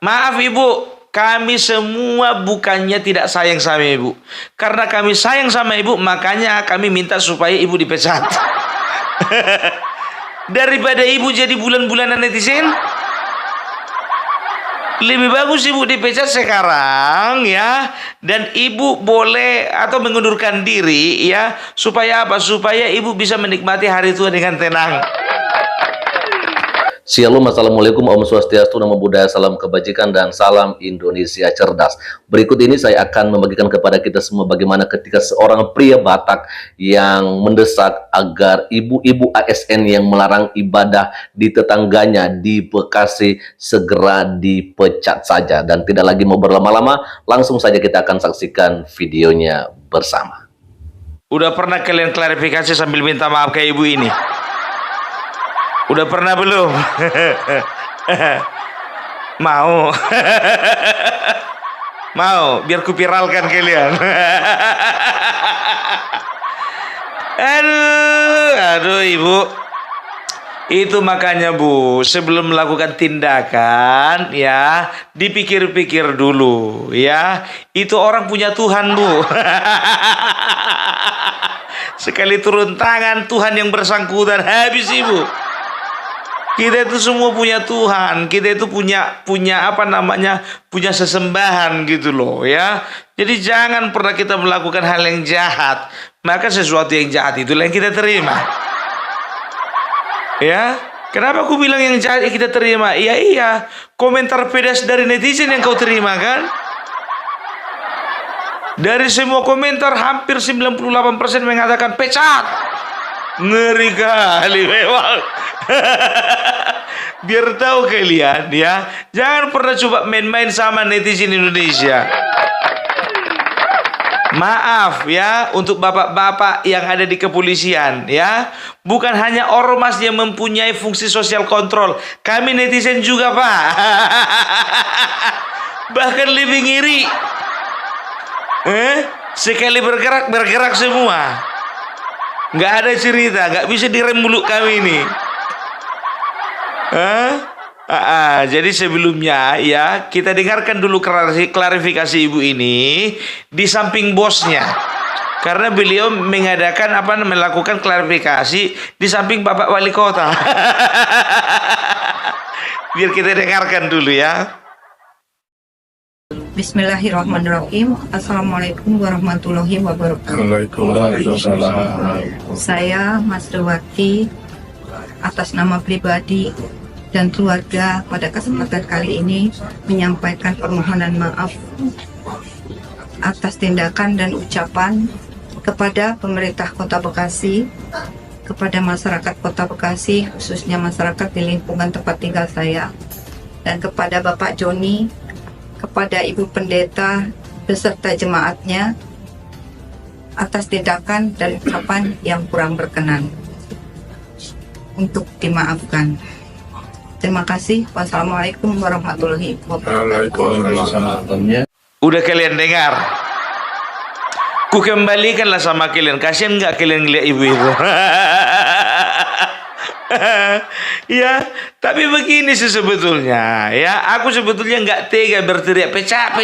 Maaf ibu, kami semua bukannya tidak sayang sama ibu. Karena kami sayang sama ibu, makanya kami minta supaya ibu dipecat. Daripada ibu jadi bulan-bulanan netizen, lebih bagus ibu dipecat sekarang ya. Dan ibu boleh atau mengundurkan diri ya. Supaya apa? Supaya ibu bisa menikmati hari tua dengan tenang. Shalom, assalamualaikum, Om Swastiastu, Namo Buddhaya, salam kebajikan dan salam Indonesia cerdas. Berikut ini saya akan membagikan kepada kita semua bagaimana ketika seorang pria Batak yang mendesak agar ibu-ibu ASN yang melarang ibadah di tetangganya di Bekasi segera dipecat saja. Dan tidak lagi mau berlama-lama, langsung saja kita akan saksikan videonya bersama. Udah pernah kalian klarifikasi sambil minta maaf ke ibu ini? Udah pernah belum? Mau? Mau? Biar ku viralkan kalian. Aduh ibu. Itu makanya bu, sebelum melakukan tindakan ya, dipikir-pikir dulu ya. Itu orang punya Tuhan bu. Sekali turun tangan Tuhan yang bersangkutan, habis ibu. Kita itu semua punya Tuhan, kita itu punya apa namanya, punya sesembahan gitu loh ya. Jadi jangan pernah kita melakukan hal yang jahat, maka sesuatu yang jahat itulah yang kita terima. Ya, kenapa aku bilang yang jahat kita terima? Iya, komentar pedas dari netizen yang kau terima kan? Dari semua komentar hampir 98% mengatakan pecat. Ngeri kali memang. Biar tahu kalian ya, jangan pernah coba main-main sama netizen Indonesia. Maaf ya untuk bapak-bapak yang ada di kepolisian ya. Bukan hanya ormas yang mempunyai fungsi sosial kontrol, kami netizen juga pak. Bahkan lebih ngiri. Sekali bergerak semua. Nggak ada cerita, nggak bisa direm mulut kami ini. Jadi sebelumnya ya kita dengarkan dulu klarifikasi ibu ini di samping bosnya, karena beliau melakukan klarifikasi di samping Bapak Wali Kota. Biar kita dengarkan dulu ya. Bismillahirrahmanirrahim. Assalamualaikum warahmatullahi wabarakatuh. Waalaikumsalam. Saya Mas Rewati atas nama pribadi dan keluarga pada kesempatan kali ini menyampaikan permohonan maaf atas tindakan dan ucapan kepada pemerintah Kota Bekasi, kepada masyarakat Kota Bekasi, khususnya masyarakat di lingkungan tempat tinggal saya, dan kepada Bapak Joni, kepada Ibu Pendeta beserta jemaatnya atas tindakan dan ucapan yang kurang berkenan, untuk dimaafkan. Terima kasih. Wassalamualaikum warahmatullahi wabarakatuh. Udah kalian dengar? Ku kembalikanlah sama kalian. Kasian nggak kalian lihat ibu itu? Ya, tapi begini sih sebetulnya ya. Aku sebetulnya nggak tega berteriak pecat.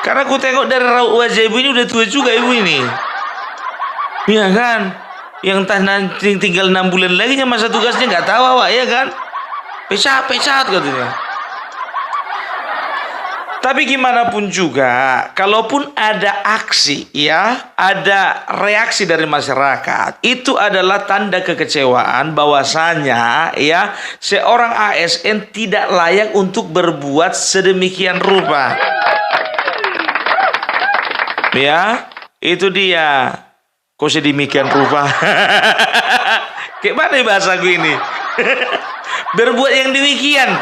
Karena aku tengok dari raut wajah ibu ini udah tua juga ibu ini. Iya kan? Yang nanti tinggal 6 bulan lagi masa tugasnya nggak tahu awak ya kan? Pecat katanya. Tapi gimana pun juga, kalaupun ada aksi ya, ada reaksi dari masyarakat, itu adalah tanda kekecewaan bahwasanya ya seorang ASN tidak layak untuk berbuat sedemikian rupa. Ya, itu dia. Kok sedemikian rupa? Kayak mana bahasa gue ini? Berbuat yang demikian.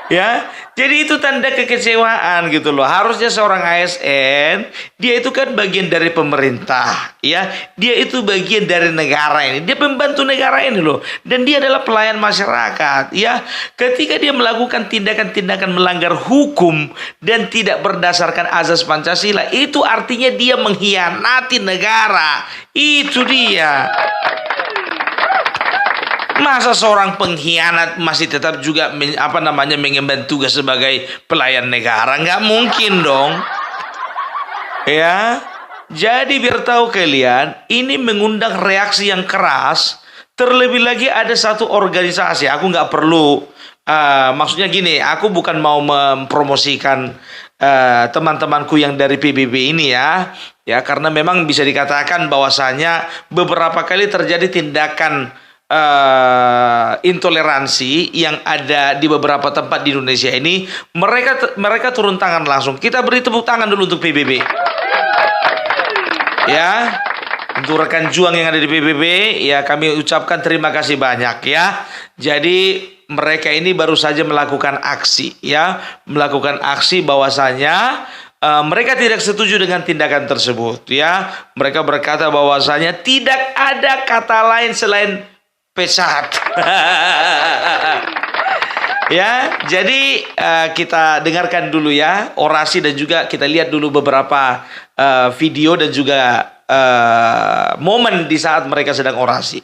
Ya, jadi itu tanda kekecewaan gitu loh. Harusnya seorang ASN, dia itu kan bagian dari pemerintah, ya. Dia itu bagian dari negara ini. Dia pembantu negara ini loh. Dan dia adalah pelayan masyarakat, ya. Ketika dia melakukan tindakan-tindakan melanggar hukum dan tidak berdasarkan azas Pancasila, itu artinya dia mengkhianati negara. Itu dia. Masa seorang pengkhianat masih tetap juga mengemban tugas sebagai pelayan negara? Nggak mungkin dong. Ya, jadi biar tahu kalian, ini mengundang reaksi yang keras. Terlebih lagi ada satu organisasi, aku nggak perlu, maksudnya gini, aku bukan mau mempromosikan teman-temanku yang dari PBB ini ya, karena memang bisa dikatakan bahwasanya beberapa kali terjadi tindakan intoleransi yang ada di beberapa tempat di Indonesia ini. Mereka turun tangan langsung. Kita beri tepuk tangan dulu untuk PBB. Ya, untuk rekan juang yang ada di PBB, ya kami ucapkan terima kasih banyak ya. Jadi mereka ini baru saja melakukan aksi bahwasanya mereka tidak setuju dengan tindakan tersebut ya. Mereka berkata bahwasanya tidak ada kata lain selain pesat. Ya, jadi kita dengarkan dulu ya orasi dan juga kita lihat dulu beberapa video dan juga momen di saat mereka sedang orasi.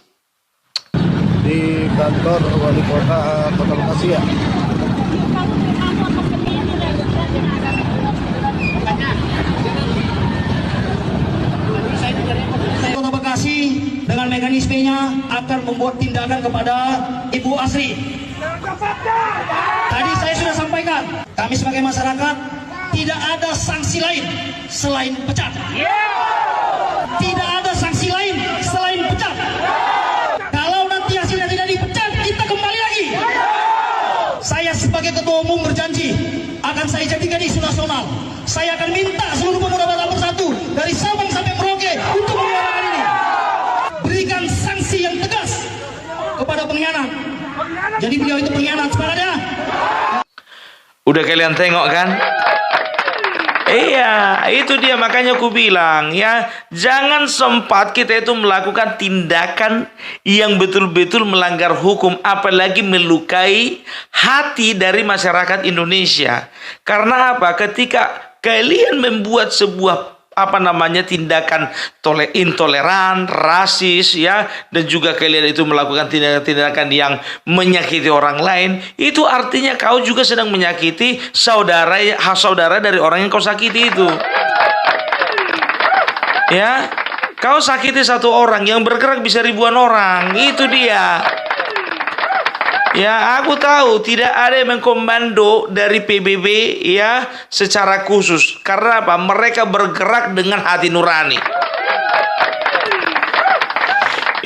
Di kantor Wali Kota Kota Bekasi ya. Kota Bekasi dengan mekanismenya akan membuat tindakan kepada Ibu Asri. Tadi saya sudah sampaikan, kami sebagai masyarakat tidak ada sanksi lain selain pecat. Tidak ada sanksi lain selain pecat. Kalau nanti hasilnya tidak dipecat, kita kembali lagi. Saya sebagai ketua umum berjanji akan saya jadikan isu nasional. Saya akan minta seluruh pemuda Batak Bersatu dari Sabang sampai Merauke untuk menyuarakan ini. Berikan sanksi yang tegas kepada pengkhianat. Jadi beliau itu pengkhianat, sepakat ya? Udah kalian tengok kan? Iya, itu dia, makanya aku bilang ya, jangan sempat kita itu melakukan tindakan yang betul-betul melanggar hukum, apalagi melukai hati dari masyarakat Indonesia. Karena apa? Ketika kalian membuat sebuah tindakan intoleran, rasis ya, dan juga kalian itu melakukan tindakan-tindakan yang menyakiti orang lain, itu artinya kau juga sedang menyakiti saudara dari orang yang kau sakiti itu. Ya, kau sakiti satu orang, yang bergerak bisa ribuan orang, itu dia. Ya, aku tahu tidak ada yang mengkomando dari PBB ya secara khusus. Karena apa? Mereka bergerak dengan hati nurani.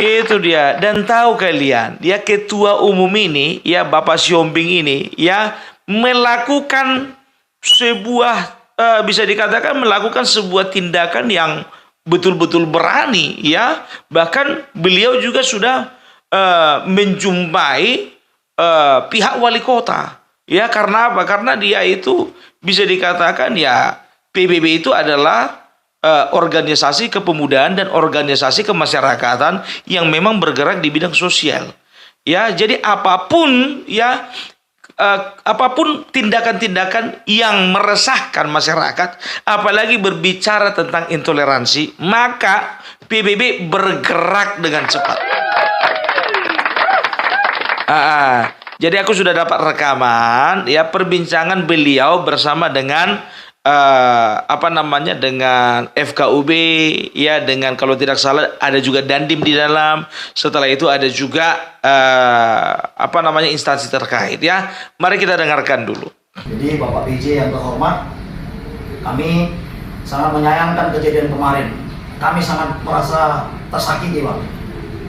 Itu dia. Dan tahu kalian, ya ketua umum ini, ya Bapak Siombing ini, ya melakukan sebuah bisa dikatakan melakukan sebuah tindakan yang betul-betul berani, ya. Bahkan beliau juga sudah menjumpai pihak wali kota, ya. Karena apa? Karena dia itu bisa dikatakan ya PBB itu adalah organisasi kepemudaan dan organisasi kemasyarakatan yang memang bergerak di bidang sosial, ya. Jadi apapun ya apapun tindakan-tindakan yang meresahkan masyarakat, apalagi berbicara tentang intoleransi, maka PBB bergerak dengan cepat. Jadi aku sudah dapat rekaman ya perbincangan beliau bersama dengan dengan FKUB ya, dengan kalau tidak salah ada juga Dandim di dalam. Setelah itu ada juga instansi terkait ya. Mari kita dengarkan dulu. Jadi Bapak PJ yang terhormat, kami sangat menyayangkan kejadian kemarin. Kami sangat merasa tersakiti, Pak.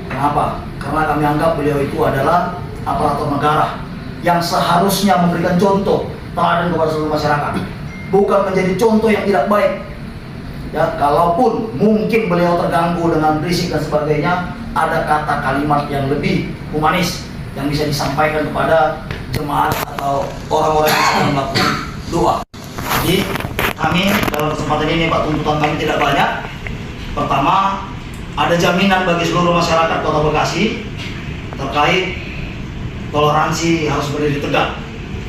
Kenapa? Karena kami anggap beliau itu adalah aparatur negara yang seharusnya memberikan contoh teladan kepada seluruh masyarakat, bukan menjadi contoh yang tidak baik. Ya, kalaupun mungkin beliau terganggu dengan berisik dan sebagainya, ada kata kalimat yang lebih humanis yang bisa disampaikan kepada jemaat atau orang-orang yang sedang melakukan doa. Jadi kami dalam kesempatan ini, Pak, tuntutan kami tidak banyak. Pertama, ada jaminan bagi seluruh masyarakat Kota Bekasi terkait toleransi harus berdiri tegak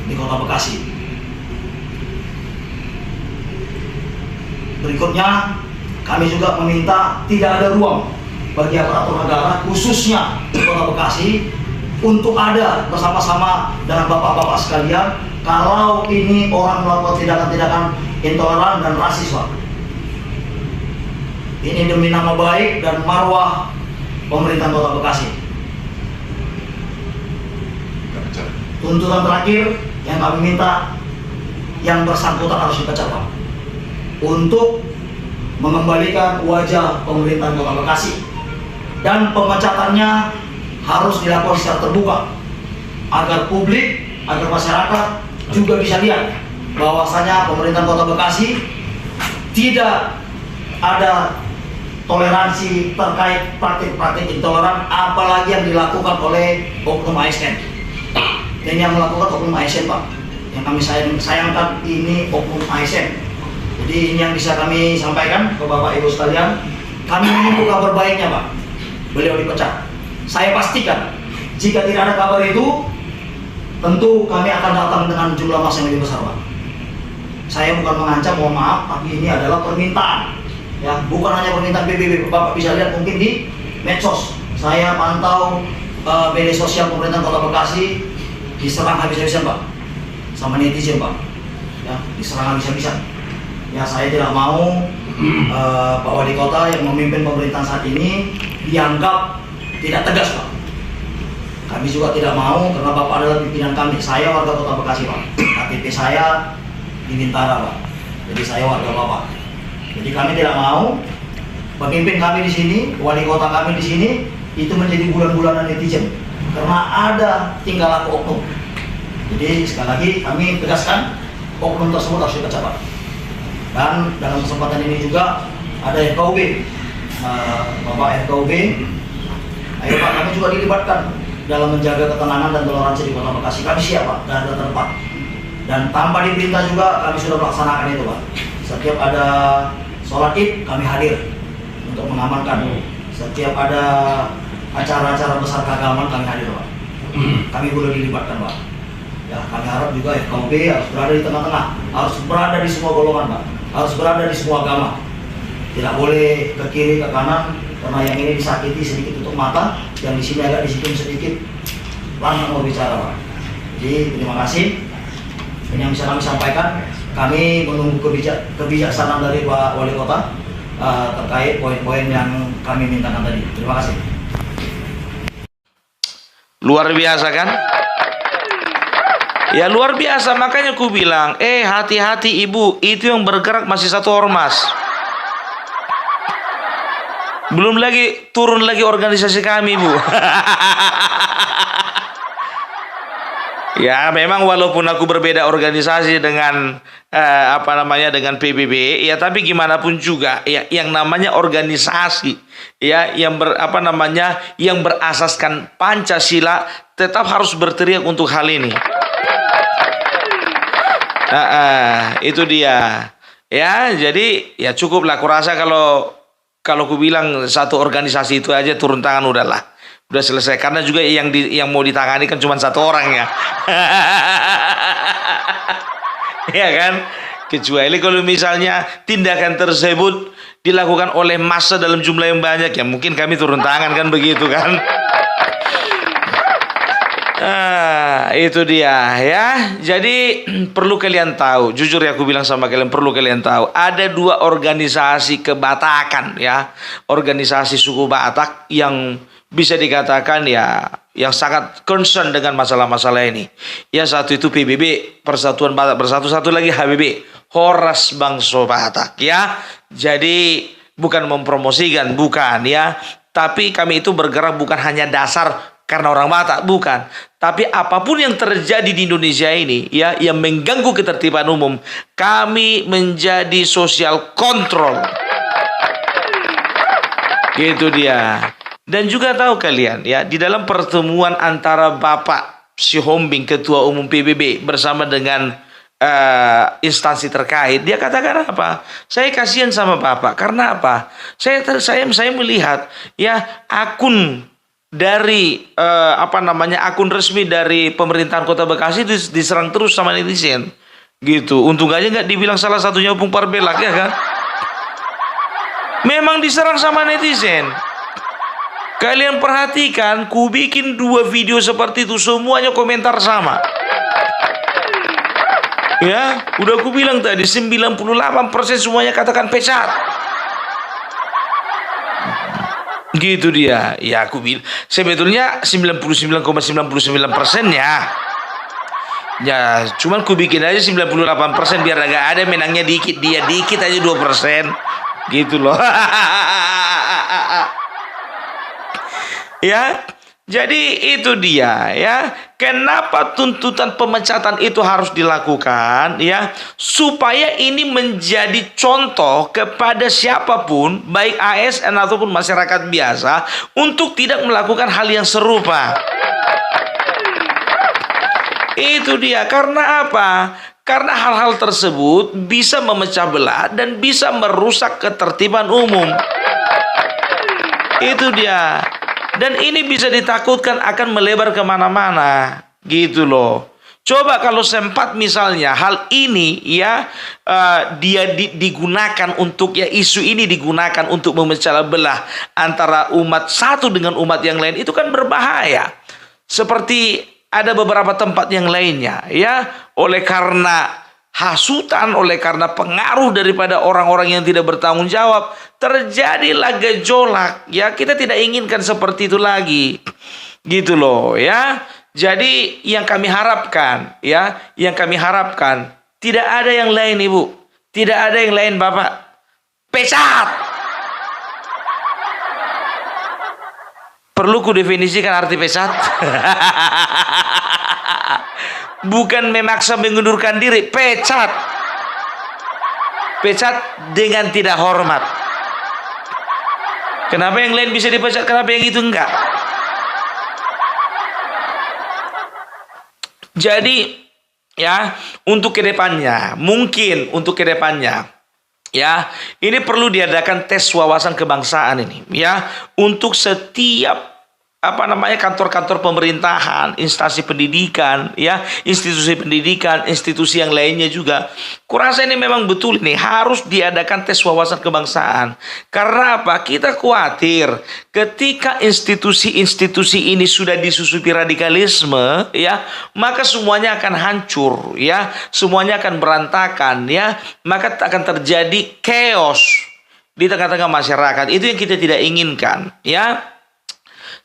di Kota Bekasi. Berikutnya, kami juga meminta tidak ada ruang bagi aparatur negara, khususnya di Kota Bekasi, untuk ada bersama-sama dengan bapak-bapak sekalian kalau ini orang melakukan tindakan-tindakan intoleran dan rasis, Pak. Ini demi nama baik dan marwah pemerintahan Kota Bekasi. Tuntutan terakhir yang kami minta, yang bersangkutan harus dipecat, Pak, untuk mengembalikan wajah pemerintahan Kota Bekasi, dan pemecatannya harus dilakukan secara terbuka agar publik, agar masyarakat juga bisa lihat bahwasanya pemerintahan Kota Bekasi tidak ada toleransi terkait praktik-praktik intoleran, apalagi yang dilakukan oleh oknum ASN. Dan yang melakukan oknum ASN, Pak, yang kami sayangkan ini oknum ASN. Jadi ini yang bisa kami sampaikan ke Bapak Ibu sekalian. Kami menunggu kabar baiknya, Pak. Beliau dipecat. Saya pastikan jika tidak ada kabar itu, tentu kami akan datang dengan jumlah massa yang lebih besar, Pak. Saya bukan mengancam, mohon maaf, tapi ini adalah permintaan. Ya, bukan hanya permintaan PBB. Bapak bisa lihat mungkin di medsos. Saya pantau media sosial pemerintahan Kota Bekasi diserang habis-habisan, Pak, sama netizen, Pak. Ya, diserang habis-habisan. Ya, saya tidak mau Pak Wali Kota yang memimpin pemerintahan saat ini dianggap tidak tegas, Pak. Kami juga tidak mau, karena Bapak adalah pimpinan kami. Saya warga Kota Bekasi, Pak. KTP saya di Bintara, Pak. Jadi saya warga Bapak. Jadi kami tidak mau pemimpin kami di sini, wali kota kami di sini itu menjadi bulan-bulanan netizen karena ada tingkah laku oknum. Jadi sekali lagi kami tegaskan oknum tersebut harus dipecat, Pak. Dan dalam kesempatan ini juga ada FKUB, Bapak FKUB, ayo Pak, kami juga dilibatkan dalam menjaga ketenangan dan toleransi di Kota Bekasi. Kami siap, Pak, dan ada tempat. Dan tanpa diperintah juga kami sudah melaksanakan itu, Pak. Setiap ada sholat Id kami hadir untuk mengamankan. Setiap ada acara-acara besar keagamaan kami hadir, Pak. Kami boleh dilibatkan, Pak. Ya, kami harap juga FKUB harus berada di tengah-tengah, harus berada di semua golongan, Pak. Harus berada di semua agama. Tidak boleh ke kiri ke kanan, karena yang ini disakiti sedikit tutup mata, yang di sini agak disitung sedikit langsung mau bicara, Pak. Jadi terima kasih. Ini yang bisa kami sampaikan. Kami menunggu kebijaksanaan dari Pak Wali Kota terkait poin-poin yang kami mintakan tadi. Terima kasih. Luar biasa kan? Ya luar biasa, makanya ku bilang, hati-hati ibu, itu yang bergerak masih satu ormas. Belum lagi turun lagi organisasi kami, Bu. Ya memang walaupun aku berbeda organisasi dengan dengan PBB, ya tapi gimana pun juga ya yang namanya organisasi ya yang yang berasaskan Pancasila tetap harus berteriak untuk hal ini. Itu dia. Ya, jadi ya cukuplah aku rasa kalau aku bilang satu organisasi itu aja turun tangan udahlah. Udah selesai, karena juga yang mau ditangani kan cuma satu orang ya. Ya kan? Kecuali kalau misalnya tindakan tersebut dilakukan oleh massa dalam jumlah yang banyak, ya mungkin kami turun tangan kan begitu kan. Itu dia ya. Jadi perlu kalian tahu, jujur ya aku bilang sama kalian, perlu kalian tahu ada dua organisasi kebatakan ya, organisasi suku Batak yang bisa dikatakan ya yang sangat concern dengan masalah-masalah ini. Ya satu itu PBB, Persatuan Batak Bersatu, satu lagi HBB, Horas Bangsa Batak ya. Jadi bukan mempromosikan, bukan ya, tapi kami itu bergerak bukan hanya dasar karena orang Batak, bukan. Tapi apapun yang terjadi di Indonesia ini ya yang mengganggu ketertiban umum, kami menjadi social control. Gitu dia. Dan juga tahu kalian ya, di dalam pertemuan antara Bapak Sihombing, Ketua Umum PBB bersama dengan instansi terkait, dia katakan apa? Saya kasihan sama Bapak karena apa? Saya melihat ya akun dari akun resmi dari pemerintahan Kota Bekasi diserang terus sama netizen. Gitu. Untung aja nggak dibilang salah satunya Opung Parbelak ya kan? Memang diserang sama netizen. Kalian perhatikan, ku bikin 2 video seperti itu, semuanya komentar sama. Ya, udah aku bilang tadi 98% semuanya katakan pecat. Gitu dia. Ya aku bilang sebetulnya 99,99% ya, cuman ku bikin aja 98% biar agak ada menangnya dikit, dia dikit aja 2%. Gitu loh. Ya. Jadi itu dia ya. Kenapa tuntutan pemecatan itu harus dilakukan ya? Supaya ini menjadi contoh kepada siapapun, baik ASN ataupun masyarakat biasa, untuk tidak melakukan hal yang serupa. Itu dia. Karena apa? Karena hal-hal tersebut bisa memecah belah dan bisa merusak ketertiban umum. Itu dia. Dan ini bisa ditakutkan akan melebar kemana-mana, gitu loh. Coba kalau sempat misalnya hal ini ya digunakan untuk ya, isu ini digunakan untuk memecah belah antara umat satu dengan umat yang lain, itu kan berbahaya. Seperti ada beberapa tempat yang lainnya ya, oleh karena hasutan, oleh karena pengaruh daripada orang-orang yang tidak bertanggung jawab, terjadilah gejolak ya. Kita tidak inginkan seperti itu lagi, gitu loh ya. Jadi yang kami harapkan ya, yang kami harapkan tidak ada yang lain Ibu, tidak ada yang lain Bapak, pecat. Perlu ku definisikan arti pecat? Bukan memaksa mengundurkan diri, pecat. Pecat dengan tidak hormat. Kenapa yang lain bisa dipecat, kenapa yang itu enggak? Jadi ya, untuk kedepannya, mungkin untuk kedepannya ya, ini perlu diadakan tes wawasan kebangsaan ini ya, untuk setiap kantor-kantor pemerintahan, instansi pendidikan, ya, institusi yang lainnya juga. Kurasa ini memang betul nih, harus diadakan tes wawasan kebangsaan. Karena apa? Kita khawatir ketika institusi-institusi ini sudah disusupi radikalisme, ya, maka semuanya akan hancur, ya, semuanya akan berantakan, ya, maka akan terjadi chaos di tengah-tengah masyarakat. Itu yang kita tidak inginkan, ya.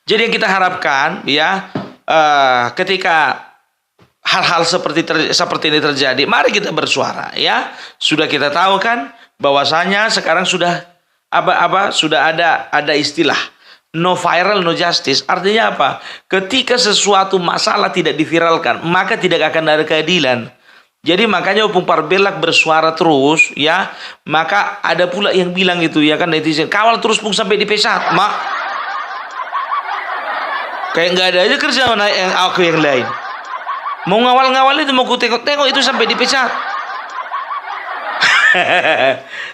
Jadi yang kita harapkan ya, ketika hal-hal seperti ini terjadi, mari kita bersuara ya. Sudah kita tahu kan bahwasanya sekarang sudah sudah ada istilah no viral no justice. Artinya apa? Ketika sesuatu masalah tidak diviralkan, maka tidak akan ada keadilan. Jadi makanya Opung Parbelak bersuara terus ya. Maka ada pula yang bilang itu ya kan, netizen, kawal terus Pung sampai dipecat. Kayak nggak ada aja kerja yang aku yang lain. Mau ngawal-ngawal itu, mau ku tengok-tengok itu sampai dipecat.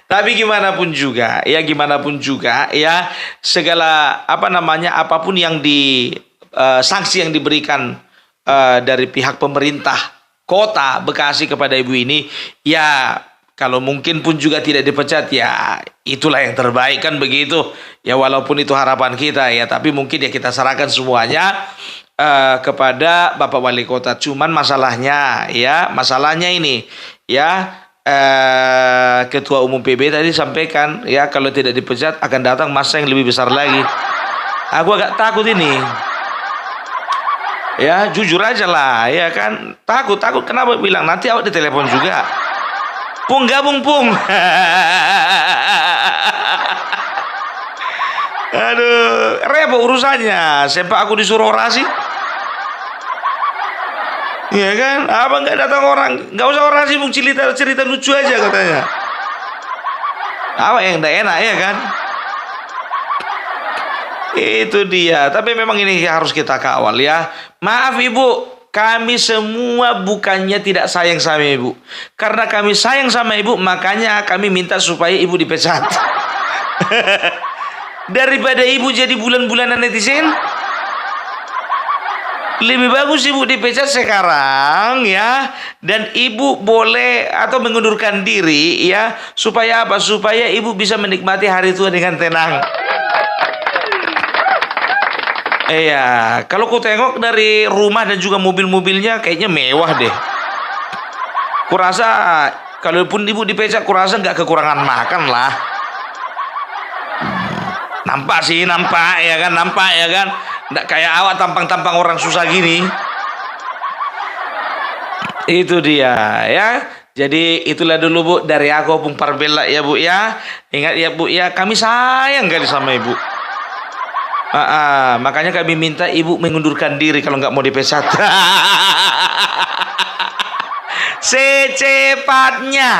Tapi gimana pun juga ya, segala apapun yang sanksi yang diberikan dari pihak pemerintah Kota Bekasi kepada ibu ini, ya kalau mungkin pun juga tidak dipecat, ya itulah yang terbaik kan begitu. Ya walaupun itu harapan kita ya, tapi mungkin ya kita serahkan semuanya kepada Bapak Wali Kota. Cuman masalahnya ini ya, Ketua Umum PB tadi sampaikan ya, kalau tidak dipecat akan datang masa yang lebih besar lagi. Aku agak takut ini. Ya jujur aja lah ya kan, takut kenapa bilang nanti awak ditelepon juga. Pung gabung Pung. Aduh, repot urusannya. Sempak aku disuruh orasi. Iya kan? Apa nggak datang orang? Nggak usah orasi, Pung, cerita lucu aja katanya. Apa yang nggak enak ya kan? Itu dia. Tapi memang ini harus kita kawal ya. Maaf Ibu, kami semua bukannya tidak sayang sama Ibu. Karena kami sayang sama Ibu, makanya kami minta supaya Ibu dipecat. Daripada Ibu jadi bulan-bulanan netizen, lebih bagus Ibu dipecat sekarang ya. Dan Ibu boleh atau mengundurkan diri ya. Supaya apa? Supaya Ibu bisa menikmati hari tua dengan tenang. Iya, kalau ku tengok dari rumah dan juga mobil-mobilnya kayaknya mewah deh. Kurasa kalaupun ibu dipecat, kurasa nggak kekurangan makan lah. Nampak sih, nampak ya kan. Nggak kayak awak tampang-tampang orang susah gini. Itu dia ya. Jadi itulah dulu Bu dari aku Opung Parbella ya Bu ya. Ingat ya Bu ya, kami sayang kali sama Ibu. Makanya kami minta Ibu mengundurkan diri kalau nggak mau dipecat. Secepatnya.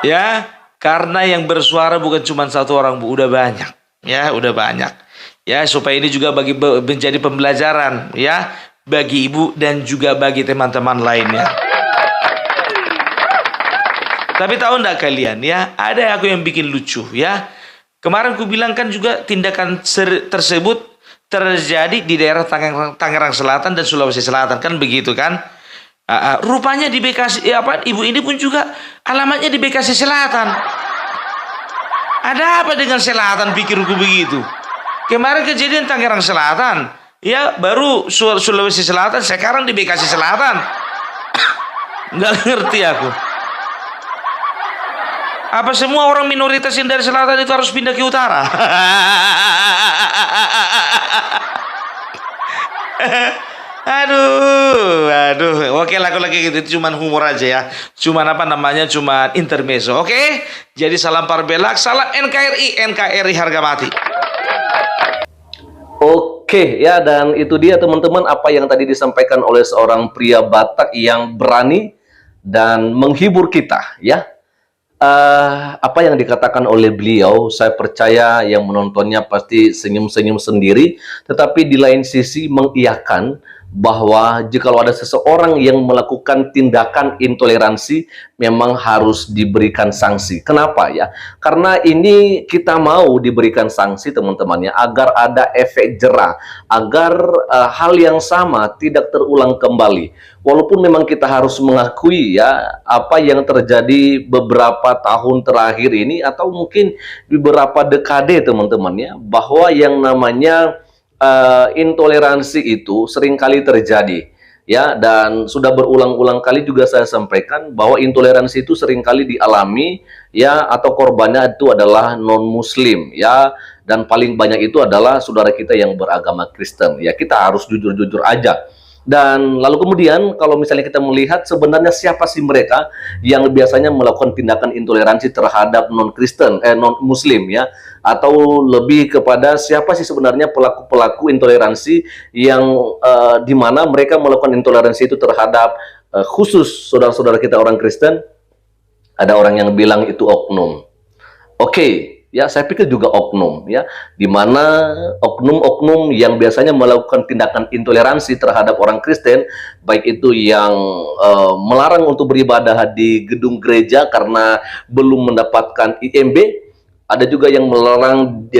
Ya, karena yang bersuara bukan cuma satu orang Bu, udah banyak. Ya, udah banyak. Ya, supaya ini juga menjadi pembelajaran ya bagi Ibu dan juga bagi teman-teman lainnya. Tapi tahu enggak kalian ya, ada aku yang bikin lucu ya. Kemarin ku bilang kan juga tindakan tersebut terjadi di daerah Tangerang Selatan dan Sulawesi Selatan kan begitu kan? Rupanya di Bekasi, ibu ini pun juga alamatnya di Bekasi Selatan. Ada apa dengan Selatan pikirku begitu? Kemarin kejadian Tangerang Selatan, ya baru Sulawesi Selatan, sekarang di Bekasi Selatan. Nggak ngerti aku. Apa semua orang minoritas yang dari selatan itu harus pindah ke utara? Aduh. Oke lah kalau kayak gitu, itu cuman humor aja ya. Cuman cuman intermezzo. Oke? Jadi salam Parbella, salam NKRI harga mati. Oke ya, dan itu dia teman-teman apa yang tadi disampaikan oleh seorang pria Batak yang berani dan menghibur kita ya. Apa yang dikatakan oleh beliau, saya percaya yang menontonnya pasti senyum-senyum sendiri, tetapi di lain sisi mengiyakan bahwa jikalau ada seseorang yang melakukan tindakan intoleransi memang harus diberikan sanksi. Kenapa ya? Karena ini kita mau diberikan sanksi teman-temannya agar ada efek jera, agar hal yang sama tidak terulang kembali. Walaupun memang kita harus mengakui ya apa yang terjadi beberapa tahun terakhir ini atau mungkin beberapa dekade teman-temannya, bahwa yang namanya intoleransi itu seringkali terjadi ya, dan sudah berulang-ulang kali juga saya sampaikan bahwa intoleransi itu seringkali dialami ya, atau korbannya itu adalah non-muslim ya, dan paling banyak itu adalah saudara kita yang beragama Kristen ya. Kita harus jujur-jujur aja. Dan lalu kemudian kalau misalnya kita melihat sebenarnya siapa sih mereka yang biasanya melakukan tindakan intoleransi terhadap non-Kristen, non-Muslim ya, atau lebih kepada siapa sih sebenarnya pelaku-pelaku intoleransi yang di mana mereka melakukan intoleransi itu terhadap khusus saudara-saudara kita orang Kristen. Ada orang yang bilang itu oknum. Oke. Ya, saya pikir juga oknum ya, di mana oknum-oknum yang biasanya melakukan tindakan intoleransi terhadap orang Kristen, baik itu yang melarang untuk beribadah di gedung gereja karena belum mendapatkan IMB, ada juga yang melarang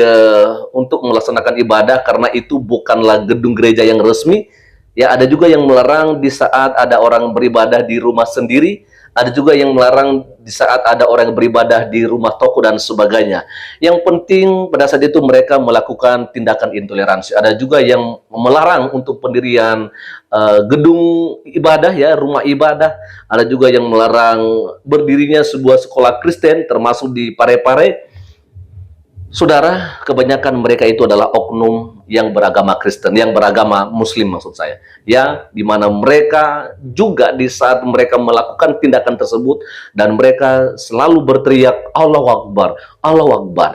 untuk melaksanakan ibadah karena itu bukanlah gedung gereja yang resmi. Ya, ada juga yang melarang di saat ada orang beribadah di rumah sendiri. Ada juga yang melarang di saat ada orang beribadah di rumah toko dan sebagainya. Yang penting pada saat itu mereka melakukan tindakan intoleransi. Ada juga yang melarang untuk pendirian gedung ibadah ya, rumah ibadah. Ada juga yang melarang berdirinya sebuah sekolah Kristen termasuk di Parepare. Saudara, kebanyakan mereka itu adalah oknum yang beragama Kristen, yang beragama Muslim maksud saya. Ya, di mana mereka juga di saat mereka melakukan tindakan tersebut dan mereka selalu berteriak Allahu Akbar, Allahu Akbar.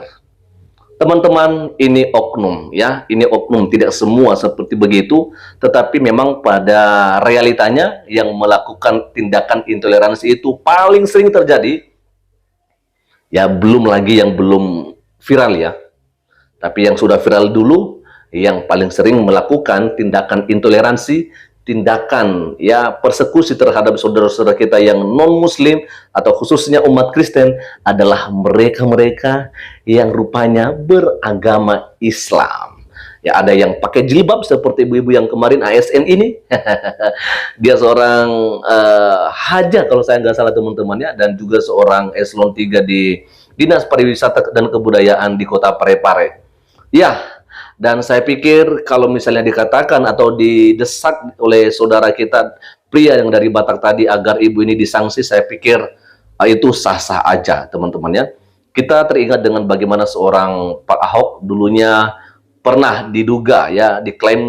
Teman-teman, ini oknum ya, ini oknum, tidak semua seperti begitu, tetapi memang pada realitanya yang melakukan tindakan intoleransi itu paling sering terjadi ya, belum lagi yang belum viral ya, tapi yang sudah viral dulu, yang paling sering melakukan tindakan intoleransi, tindakan ya persekusi terhadap saudara-saudara kita yang non-Muslim atau khususnya umat Kristen adalah mereka-mereka yang rupanya beragama Islam. Ya, ada yang pakai jilbab seperti ibu-ibu yang kemarin ASN ini. Dia seorang haja kalau saya nggak salah teman-temannya, dan juga seorang eselon 3 di Dinas Pariwisata dan Kebudayaan di Kota Parepare. Ya, dan saya pikir kalau misalnya dikatakan atau didesak oleh saudara kita pria yang dari Batak tadi agar ibu ini disanksi, saya pikir itu sah-sah aja, teman-teman ya. Kita teringat dengan bagaimana seorang Pak Ahok dulunya pernah diduga ya diklaim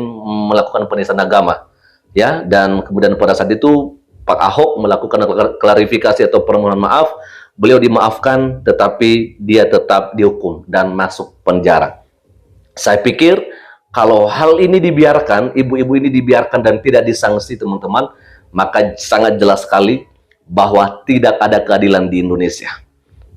melakukan penistaan agama ya, dan kemudian pada saat itu Pak Ahok melakukan klarifikasi atau permohonan maaf, beliau dimaafkan tetapi dia tetap dihukum dan masuk penjara. Saya pikir kalau hal ini dibiarkan, ibu-ibu ini dibiarkan dan tidak disanksi, teman-teman, maka sangat jelas sekali bahwa tidak ada keadilan di Indonesia.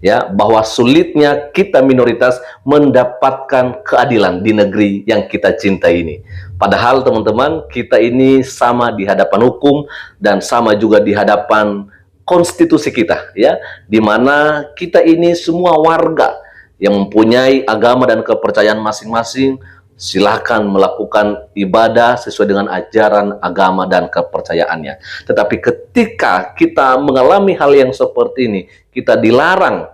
Ya, bahwa sulitnya kita minoritas mendapatkan keadilan di negeri yang kita cintai ini. Padahal teman-teman, kita ini sama di hadapan hukum dan sama juga di hadapan konstitusi kita, ya, di mana kita ini semua warga yang mempunyai agama dan kepercayaan masing-masing, silahkan melakukan ibadah sesuai dengan ajaran agama dan kepercayaannya. Tetapi ketika kita mengalami hal yang seperti ini, kita dilarang,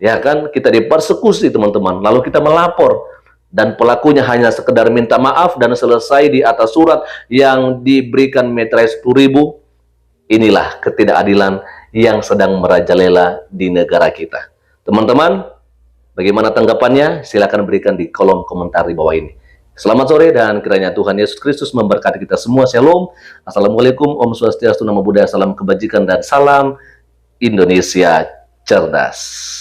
ya kan, kita dipersekusi teman-teman, lalu kita melapor, dan pelakunya hanya sekedar minta maaf dan selesai di atas surat yang diberikan meterai 10.000, inilah ketidakadilan yang sedang merajalela di negara kita. Teman-teman, bagaimana tanggapannya? Silakan berikan di kolom komentar di bawah ini. Selamat sore dan kiranya Tuhan Yesus Kristus memberkati kita semua. Shalom. Assalamualaikum. Om Swastiastu, Namo Buddhaya, salam kebajikan dan salam Indonesia cerdas.